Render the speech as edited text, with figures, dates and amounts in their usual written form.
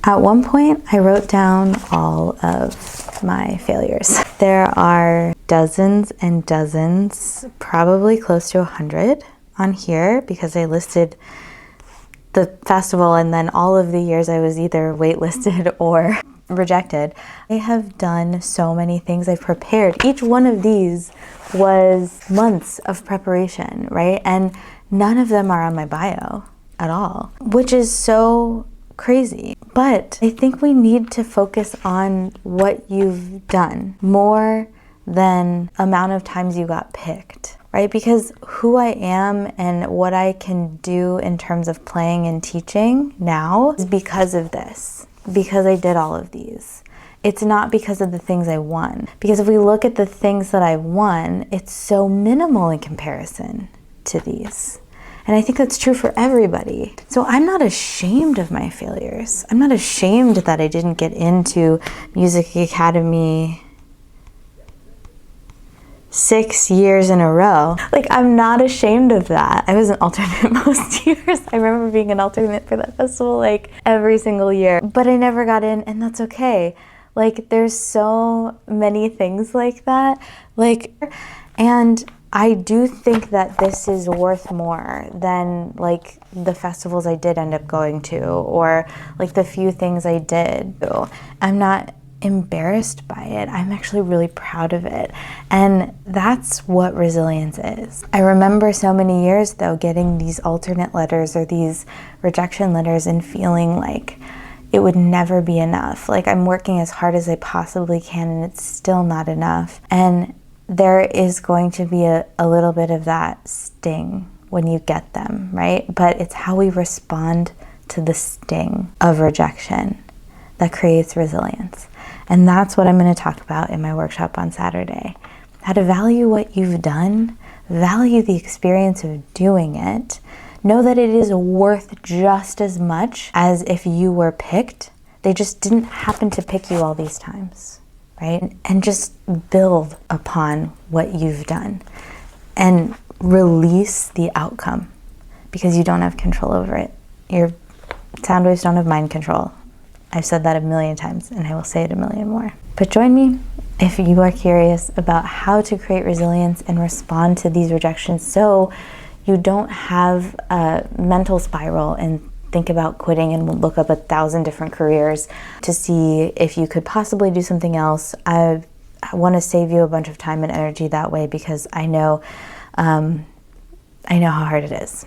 At one point, I wrote down all of my failures. There are dozens and dozens, probably close to 100 on here, because I listed the festival and then all of the years I was either waitlisted or rejected. I have done so many things. I've prepared. Each one of these was months of preparation, right? And none of them are on my bio at all, which is so crazy. But I think we need to focus on what you've done more than amount of times you got picked, right? Because who I am and what I can do in terms of playing and teaching now is because of this, because I did all of these. It's not because of the things I won. Because if we look at the things that I won, it's so minimal in comparison to these. And I think that's true for everybody. So I'm not ashamed of my failures. I'm not ashamed that I didn't get into Music Academy 6 years in a row. Like, I'm not ashamed of that. I was an alternate most years. I remember being an alternate for that festival like every single year, but I never got in, and that's okay. Like, there's so many things like that. And I do think that this is worth more than like the festivals I did end up going to, or like the few things I did. I'm not embarrassed by it. I'm actually really proud of it. And that's what resilience is. I remember so many years though getting these alternate letters or these rejection letters and feeling like it would never be enough. Like, I'm working as hard as I possibly can and it's still not enough. And there is going to be a little bit of that sting when you get them, right? But it's how we respond to the sting of rejection that creates resilience. And that's what I'm going to talk about in my workshop on Saturday. How to value what you've done, value the experience of doing it, know that it is worth just as much as if you were picked. They just didn't happen to pick you all these times. Right? And just build upon what you've done and release the outcome, because you don't have control over it. Your sound waves don't have mind control. I've said that a million times and I will say it a million more. But join me if you are curious about how to create resilience and respond to these rejections so you don't have a mental spiral and think about quitting and look up 1,000 different careers to see if you could possibly do something else. I want to save you a bunch of time and energy that way, because I know how hard it is.